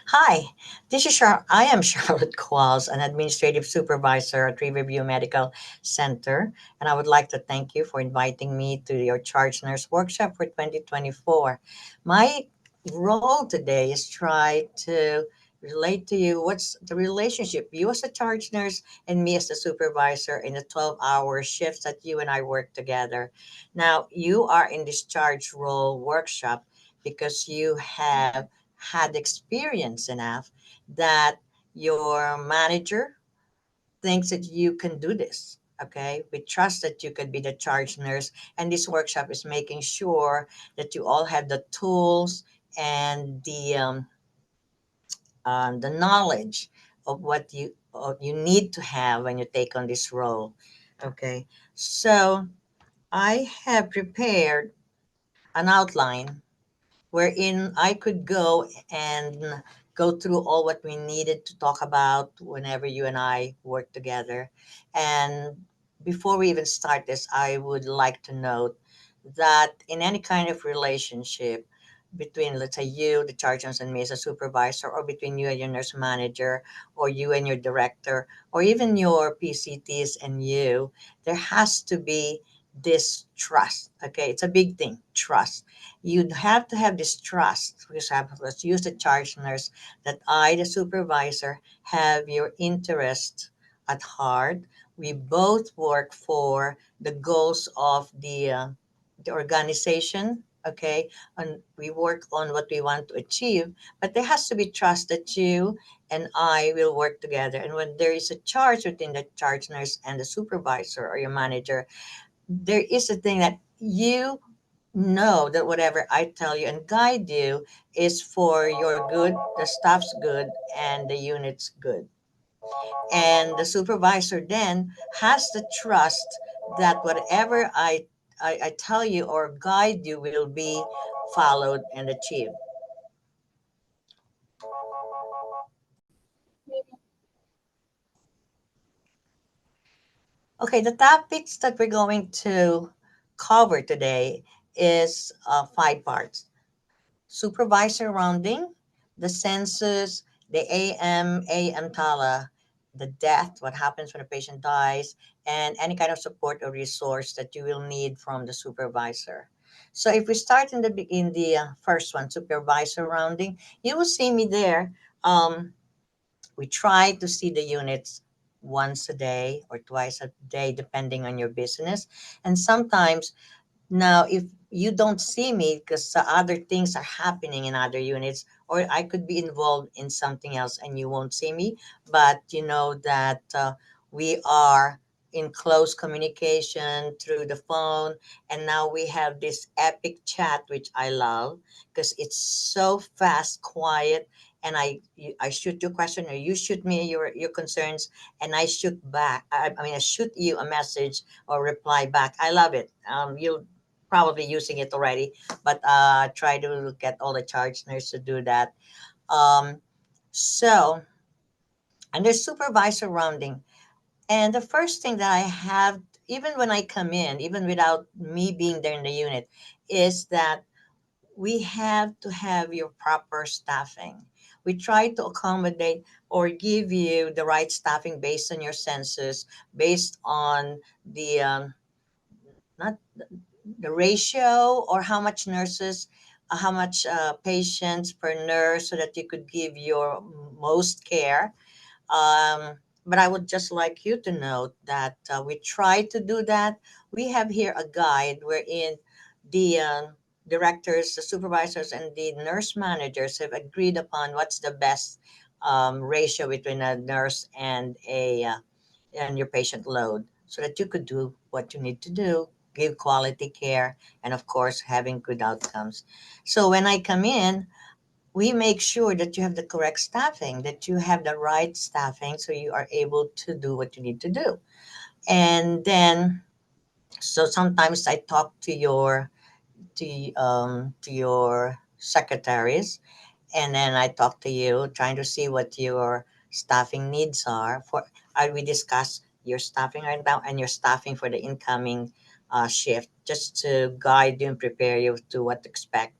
Hi, I am Charlotte Qualls, an administrative supervisor at Riverview Medical Center, and I would like to thank you for inviting me to your charge nurse workshop for 2024. My role today is try to relate to you what's the relationship you as a charge nurse and me as a supervisor in the 12-hour shifts that you and I work together. Now, you are in this charge role workshop because you have had experience enough that your manager thinks that you can do this. Okay, we trust that you could be the charge nurse, and this workshop is making sure that you all have the tools and the knowledge of what you need to have when you take on this role. Okay, so I have prepared an outline wherein I could go and go through all what we needed to talk about whenever you and I work together. And before we even start this, I would like to note that in any kind of relationship between, let's say, you, the charge nurse, and me as a supervisor, or between you and your nurse manager, or you and your director, or even your PCTs and you, there has to be this trust. Okay, it's a big thing, trust. You'd have to have this trust. For example, let's use the charge nurse that I, the supervisor, have your interest at heart. We both work for the goals of the organization. Okay, and we work on what we want to achieve. But there has to be trust that you and I will work together. And when there is a charge within the charge nurse and the supervisor or your manager, there is a thing that you know that whatever I tell you and guide you is for your good, the staff's good, and the unit's good. And the supervisor then has the trust that whatever I tell you or guide you will be followed and achieved. Okay, the topics that we're going to cover today is five parts: supervisor rounding, the census, the AM TALA, the death, what happens when a patient dies, and any kind of support or resource that you will need from the supervisor. So if we start in the first one, supervisor rounding, you will see me there. We try to see the units once a day or twice a day, depending on your business. And sometimes now, if you don't see me because other things are happening in other units, or I could be involved in something else and you won't see me, but you know that we are in close communication through the phone. And now we have this epic chat, which I love because it's so fast, quiet. And I shoot you a question, or you shoot me your concerns, and I shoot back. I mean, I shoot you a message or reply back. I love it. You'll probably using it already, but try to get all the charge nurse to do that. Um, so, and there's supervisor rounding. And the first thing that I have, even when I come in, even without me being there in the unit, is that we have to have your proper staffing. We try to accommodate or give you the right staffing based on your census, based on the not the ratio or how much nurses, how much patients per nurse, so that you could give your most care. But I would just like you to note that we try to do that. We have here a guide wherein the directors, the supervisors, and the nurse managers have agreed upon what's the best ratio between a nurse and a and your patient load, so that you could do what you need to do, give quality care, and of course, having good outcomes. So when I come in, we make sure that you have the correct staffing, that you have the right staffing so you are able to do what you need to do. And then, so sometimes I talk to your secretaries, and then I talk to you, trying to see what your staffing needs are. For we discuss your staffing right now and your staffing for the incoming shift, just to guide you and prepare you to what to expect.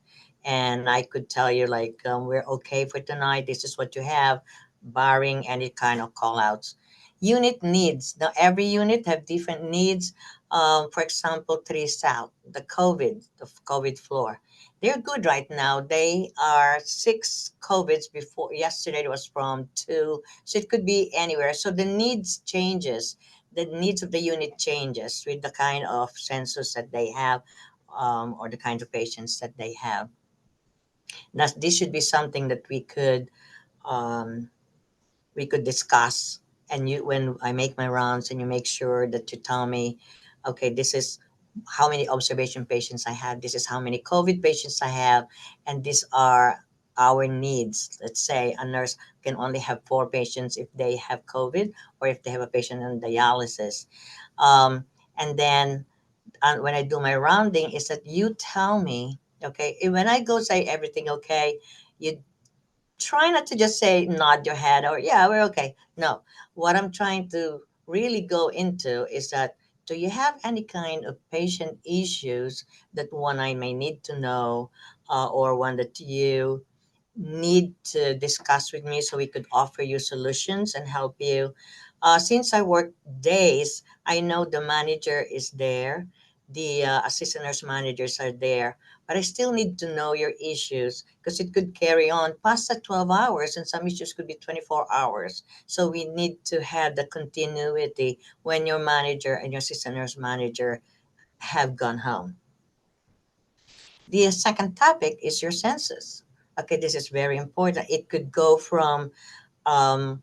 and I could tell you like, we're okay for tonight. This is what you have, barring any kind of call outs. Unit needs. Now every unit have different needs. For example, 3 South, the COVID floor. They're good right now. They are 6 COVIDs before yesterday. It was from 2, so it could be anywhere. So the needs changes. The needs of the unit changes with the kind of census that they have, or the kinds of patients that they have. Now, this should be something that um, we could discuss. And you, when I make my rounds, and you make sure that you tell me, okay, this is how many observation patients I have, this is how many COVID patients I have, and these are our needs. Let's say a nurse can only have 4 patients if they have COVID, or if they have a patient on dialysis. Um, and then, when I do my rounding, is that you tell me, okay, when I go say everything okay, you try not to just say nod your head or yeah, we're okay. No, what I'm trying to really go into is that, do you have any kind of patient issues that one I may need to know, or one that you need to discuss with me so we could offer you solutions and help you. Since I work days, I know the manager is there, the assistant nurse managers are there, but I still need to know your issues because it could carry on past the 12 hours, and some issues could be 24 hours. So we need to have the continuity when your manager and your assistant nurse manager have gone home. The second topic is your census. Okay, this is very important. It could go from,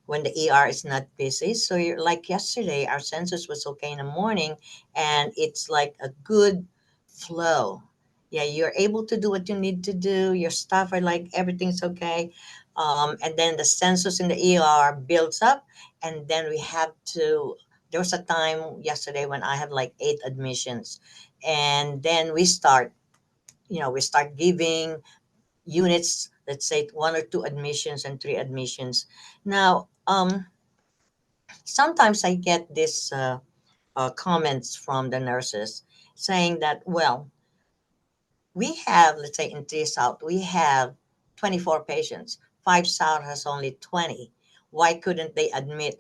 when the ER is not busy. So you're like yesterday, our census was okay in the morning, and it's like a good flow. Yeah, you're able to do what you need to do. Your staff are like everything's okay, and then the census in the ER builds up, and then we have to. There was a time yesterday when I had like 8 admissions, and then we start giving units, let's say 1 or 2 admissions and 3 admissions. Now, sometimes I get this comments from the nurses saying that, well, we have, let's say in 3 South, we have 24 patients. 5 South has only 20. Why couldn't they admit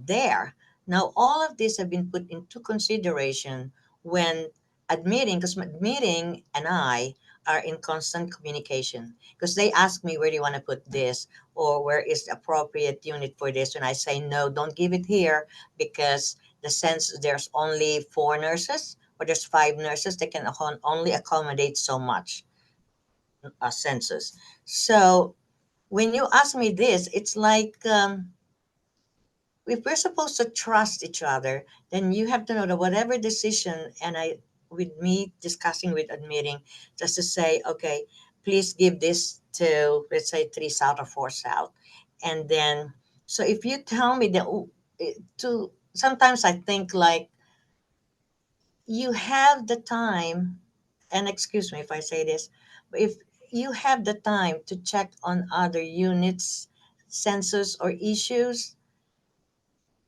there? Now, all of this have been put into consideration when admitting, because admitting and I are in constant communication. Because they ask me, where do you want to put this? Or where is the appropriate unit for this? And I say, no, don't give it here, because the sense there's only 4 nurses, or there's 5 nurses, they can only accommodate so much census. So when you ask me this, it's like, if we're supposed to trust each other, then you have to know that whatever decision, and I, with me discussing with admitting, just to say, okay, please give this to, let's say, 3 South or 4 South. And then, so if you tell me that, to, sometimes I think like, you have the time, and excuse me if I say this, but if you have the time to check on other units, census, or issues,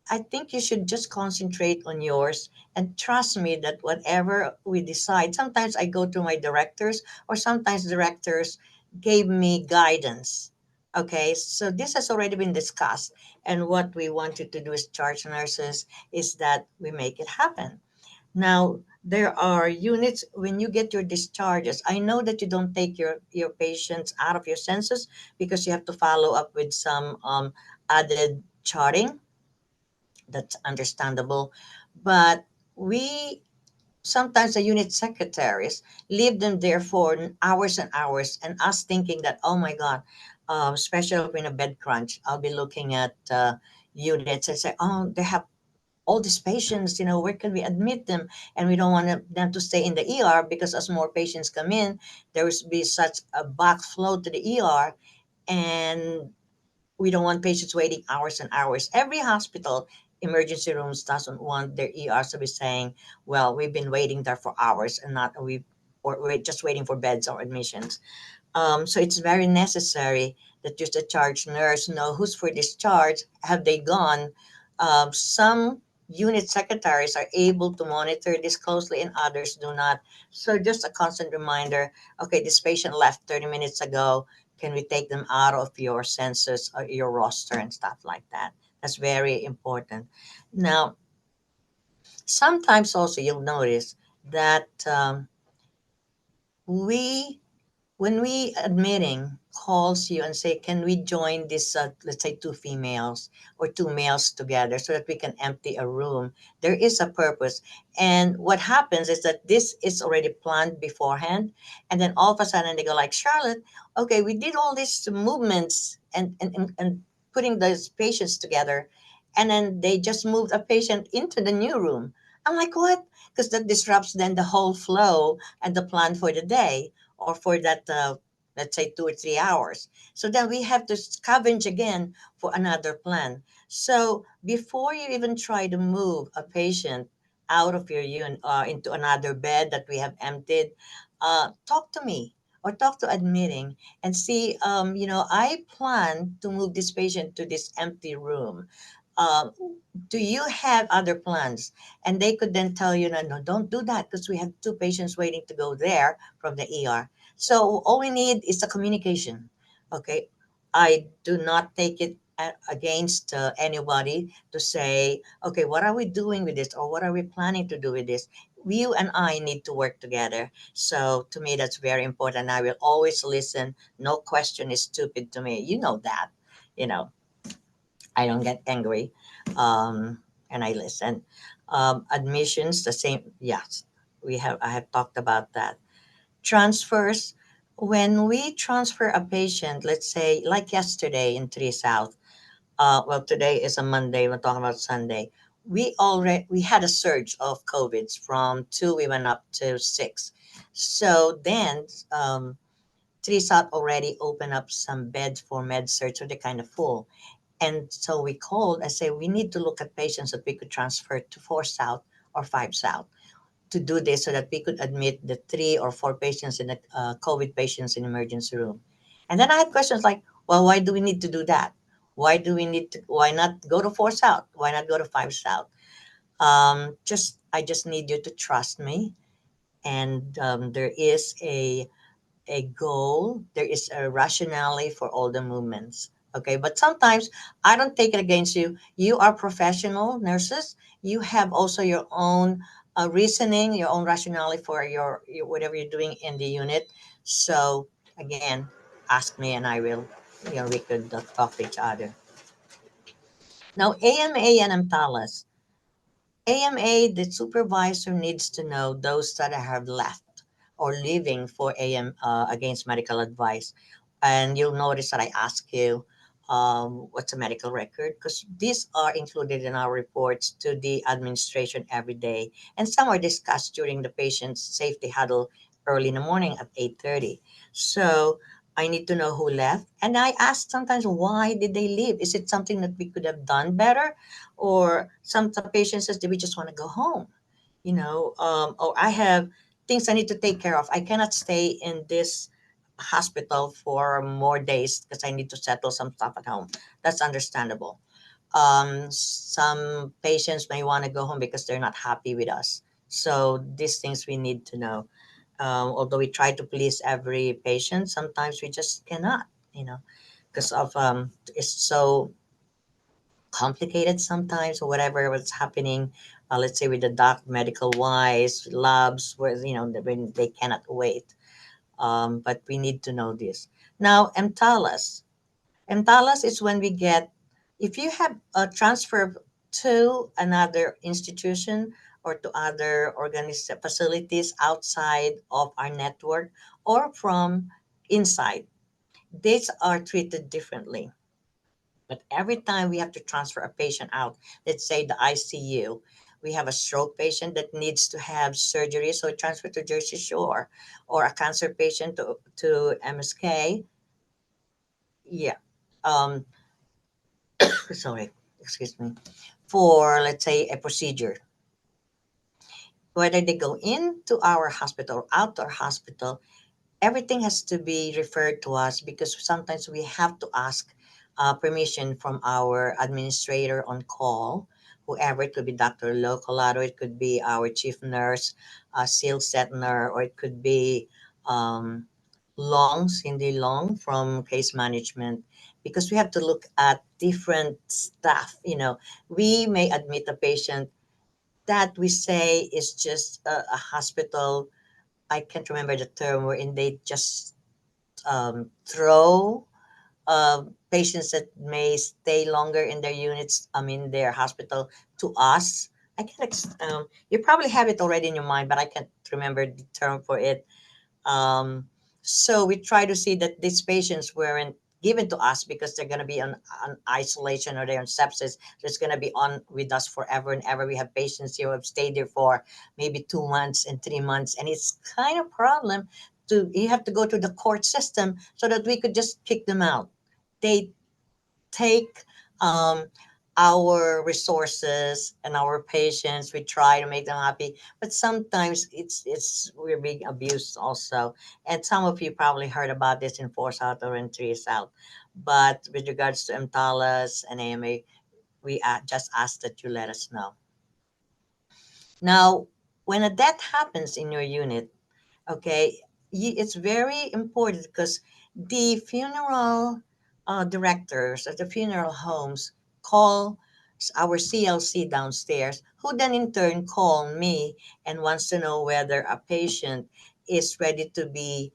I think you should just concentrate on yours and trust me that whatever we decide, sometimes I go to my directors, or sometimes directors gave me guidance. Okay, so this has already been discussed. And what we wanted to do as charge nurses is that we make it happen. Now, there are units when you get your discharges. I know that you don't take your patients out of your census because you have to follow up with some added charting. That's understandable. But we sometimes the unit secretaries leave them there for hours and hours, and us thinking that, oh my God, especially in a bed crunch, I'll be looking at units and say, oh, they have all these patients, where can we admit them? And we don't want them to stay in the ER, because as more patients come in, there will be such a backflow to the ER, and we don't want patients waiting hours and hours. Every hospital emergency rooms doesn't want their ERs to be saying, well, we've been waiting there for hours, and not we or we're just waiting for beds or admissions. So it's very necessary that just a charge nurse know who's for discharge. Have they gone? Some unit secretaries are able to monitor this closely and others do not. So just a constant reminder, okay, this patient left 30 minutes ago. Can we take them out of your census or your roster and stuff like that? That's very important. Now, sometimes also you'll notice that we when we admitting calls you and say, can we join this, let's say two females or two males together so that we can empty a room, there is a purpose. And what happens is that this is already planned beforehand, and then all of a sudden they go like, Charlotte, okay, we did all these movements and putting those patients together, and then they just moved a patient into the new room. I'm like, what? Because that disrupts then the whole flow and the plan for the day, or for that, let's say 2 or 3 hours. So then we have to scavenge again for another plan. So before you even try to move a patient out of your unit into another bed that we have emptied, talk to me or talk to admitting and see, I plan to move this patient to this empty room. Uh, do you have other plans? And they could then tell you, no, no, don't do that because we have two patients waiting to go there from the ER. So all we need is a communication. Okay. I do not take it against anybody to say, okay, what are we doing with this or what are we planning to do with this? You and I need to work together. So to me, that's very important. I will always listen. No question is stupid to me. You know that. You know, I don't get angry, and I listen. Admissions, the same. Yes, we have. I have talked about that. Transfers. When we transfer a patient, let's say like yesterday in 3 South. Well, today is a Monday. We're talking about Sunday. We had a surge of COVIDs from 2. We went up to 6. So then 3 South already opened up some beds for med surg, so they're kind of full. And so we called and say we need to look at patients that we could transfer to 4 South or 5 South to do this so that we could admit the 3 or 4 patients in the COVID patients in emergency room. And then I had questions like, well, why do we need to do that? Why not go to 4 South? Why not go to 5 South? I just need you to trust me. And there is a goal, there is a rationale for all the movements. Okay, but sometimes I don't take it against you. You are professional nurses. You have also your own reasoning, your own rationale for your whatever you're doing in the unit. So again, ask me and I will, we could talk to each other. Now, AMA and MTALAS. AMA, the supervisor needs to know those that have left or leaving for AM against medical advice. And you'll notice that I ask you, what's a medical record? Because these are included in our reports to the administration every day. And some are discussed during the patient's safety huddle early in the morning at 8:30. So I need to know who left. And I ask sometimes, why did they leave? Is it something that we could have done better? Or some patients says, "Do we just want to go home?" Or I have things I need to take care of. I cannot stay in this hospital for more days because I need to settle some stuff at home. That's understandable. Some patients may want to go home because they're not happy with us. So these things we need to know. Although we try to please every patient, sometimes we just cannot, because of it's so complicated sometimes, or whatever what's happening, let's say with the doc medical wise labs where when they cannot wait, but we need to know this. Now, mtalas is when we get, if you have a transfer to another institution or to other facilities outside of our network or from inside, these are treated differently. But every time we have to transfer a patient out, let's say the ICU, we have a stroke patient that needs to have surgery, so transfer to Jersey Shore, or a cancer patient to MSK. Yeah. Um, sorry, excuse me. For, let's say, a procedure, whether they go into our hospital or out to our hospital, everything has to be referred to us because sometimes we have to ask permission from our administrator on call whoever. It could be Dr. Locolato, it could be our chief nurse, Sil Setner, or it could be um, Long, Cindy Long from case management, because we have to look at different stuff. We may admit a patient that we say is just a hospital. I can't remember the term wherein they just throw patients that may stay longer in their units, I mean, their hospital, to us. You probably have it already in your mind, but I can't remember the term for it. um, so we try to see that these patients weren't given to us because they're going to be on isolation, or they're on sepsis. So it's going to be on with us forever and ever. We have patients here who have stayed there for maybe 2 months and 3 months. And it's kind of problem you have to go to the court system so that we could just kick them out. They take um, our resources and our patients. We try to make them happy, but sometimes it's we're being abused also. And some of you probably heard about this in 4 South or in 3 South. But with regards to MTALAS and AMA, we just ask that you let us know. Now, when a death happens in your unit, okay, it's very important because the funeral directors at the funeral homes call our CLC downstairs, who then in turn call me and wants to know whether a patient is ready to be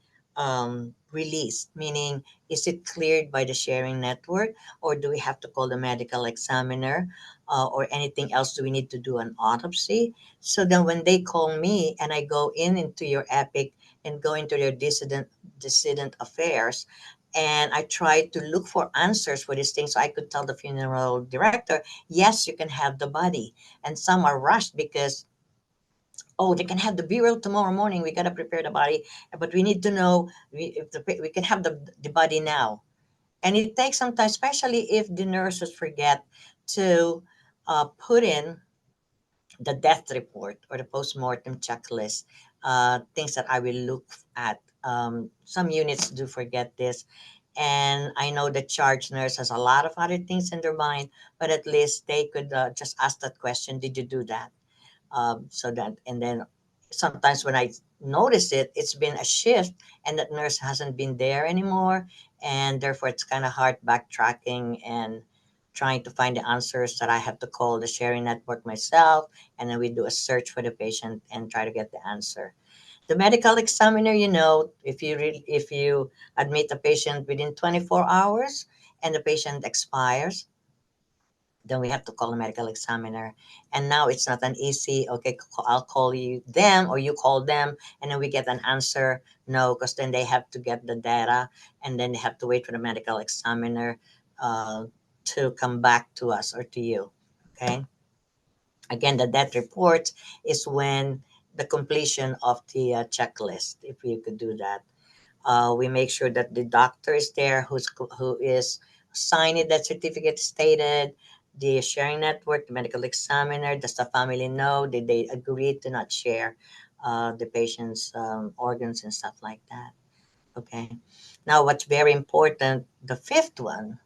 released, meaning is it cleared by the sharing network, or do we have to call the medical examiner, or anything else? Do we need to do an autopsy? So then when they call me and I go into your Epic and go into their dissident affairs, and I try to look for answers for these things, so I could tell the funeral director, yes, you can have the body. And some are rushed because, oh, they can have the burial tomorrow morning. We got to prepare the body, but we need to know we can have the body now. And it takes some time, especially if the nurses forget to put in the death report or the postmortem checklist, things that I will look at. Some units do forget this. And I know the charge nurse has a lot of other things in their mind, but at least they could just ask that question, did you do that? So that, and then sometimes when I notice it, it's been a shift and that nurse hasn't been there anymore, and therefore it's kind of hard backtracking and trying to find the answers, that I have to call the sharing network myself, and then we do a search for the patient and try to get the answer. The medical examiner, if you admit a patient within 24 hours and the patient expires, then we have to call a medical examiner. And now it's not an easy, okay, I'll call you them or you call them and then we get an answer. No, because then they have to get the data and then they have to wait for the medical examiner uh, to come back to us or to you. Okay. Again, the death report is when the completion of the checklist, if you could do that. We make sure that the doctor is there who is signing that certificate stated, the sharing network, the medical examiner. Does the family know? Did they agree to not share the patient's organs and stuff like that? Okay. Now, what's very important, the fifth one,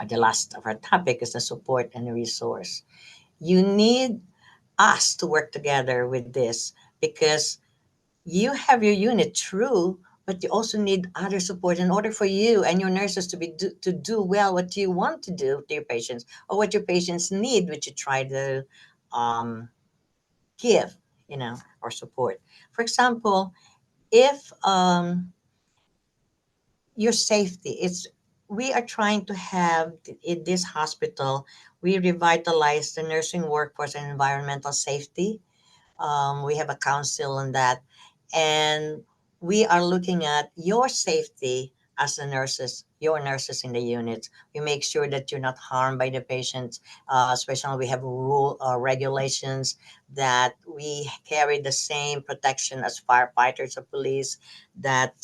or the last of our topic, is the support and the resource. You need us to work together with this, because you have your unit, true, but you also need other support in order for you and your nurses to do well what you want to do to your patients, or what your patients need, which you try to um, give, or support. For example, if your safety, it's we are trying to have in this hospital, we revitalize the nursing workforce and environmental safety. We have a council on that, and we are looking at your safety as the nurses, your nurses in the units. We make sure that you're not harmed by the patients. Especially, we have rule regulations that we carry the same protection as firefighters or police. That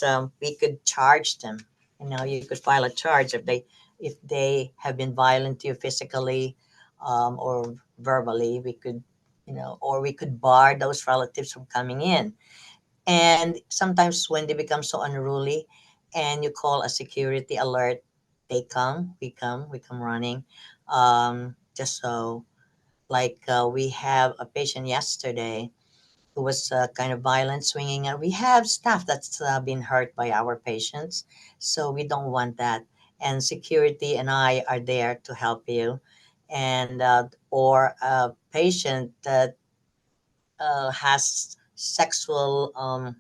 we could charge them. You could file a charge if they have been violent to you physically or verbally. We could or we could bar those relatives from coming in. And sometimes when they become so unruly and you call a security alert, we come running, just so. Like we have a patient yesterday who was kind of violent, swinging. And we have staff that's been hurt by our patients, so we don't want that. And security and I are there to help you. And or a patient that has sexual.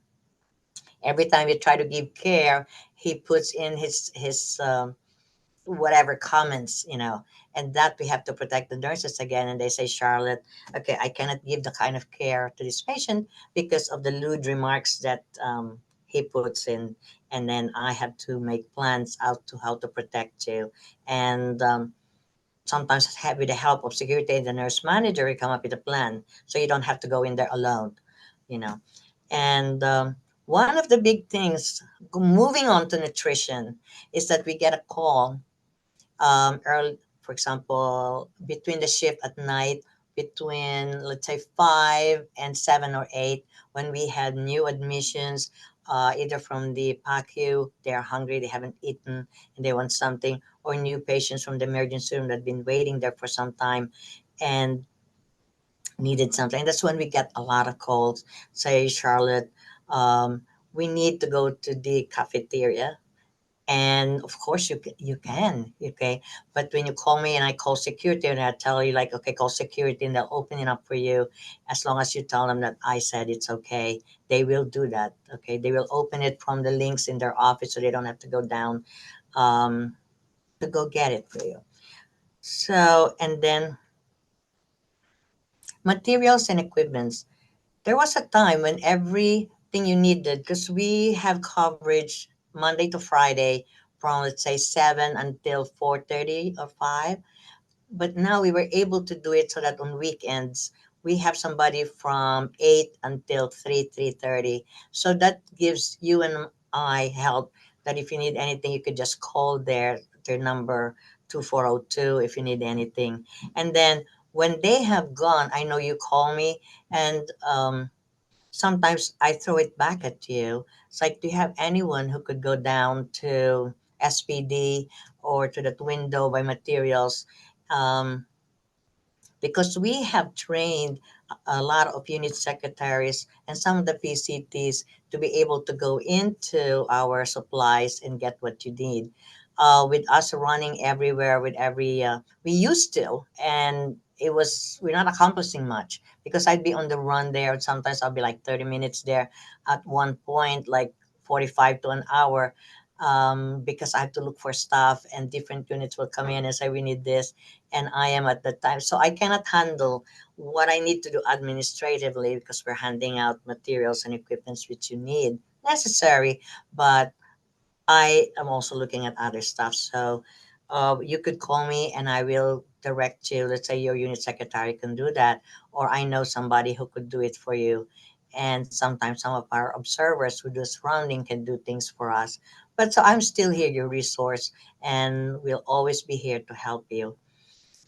Every time you try to give care, he puts in his whatever comments, and that we have to protect the nurses again. And they say, Charlotte, okay, I cannot give the kind of care to this patient because of the lewd remarks that he puts in. And then I have to make plans out to how to protect you. And sometimes with the help of security and the nurse manager, we come up with a plan so you don't have to go in there alone, you know. And one of the big things, moving on to nutrition, is that we get a call early, for example, between the shift at night, between let's say 5 and 7 or 8, when we had new admissions, either from the PACU, they're hungry, they haven't eaten, and they want something, or new patients from the emergency room that have been waiting there for some time and needed something. That's when we get a lot of calls. Say, Charlotte, we need to go to the cafeteria, and of course you can, okay, but when you call me and I call security and I tell you, like, okay, call security and they'll open it up for you, as long as you tell them that I said it's okay, they will do that. Okay, they will open it from the links in their office, so they don't have to go down um, to go get it for you. So, and then materials and equipments. There was a time when everything you needed, because we have coverage Monday to Friday from let's say 7 until 4:30 or 5. But now we were able to do it so that on weekends we have somebody from 8 until 3:30. So that gives you and I help, that if you need anything you could just call their number 2402 if you need anything. And then when they have gone, I know you call me, and sometimes I throw it back at you. It's like, do you have anyone who could go down to SPD or to that window by materials? Um, because we have trained a lot of unit secretaries and some of the PCTs to be able to go into our supplies and get what you need. With us running everywhere, with every we used to, and we're not accomplishing much because I'd be on the run there. And sometimes I'll be like 30 minutes there. At one point, like 45 to an hour. Because I have to look for stuff, and different units will come in and say we need this, and I am at that time. So I cannot handle what I need to do administratively, because we're handing out materials and equipments which you need necessary, but I am also looking at other stuff. So you could call me and I will direct you. Let's say your unit secretary can do that, or I know somebody who could do it for you. And sometimes some of our observers who do surrounding can do things for us. But so I'm still here, your resource, and we'll always be here to help you.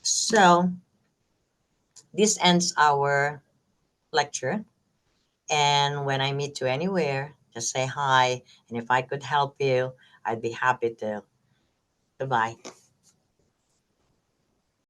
So this ends our lecture. And when I meet you anywhere, just say hi. And if I could help you, I'd be happy to. Goodbye.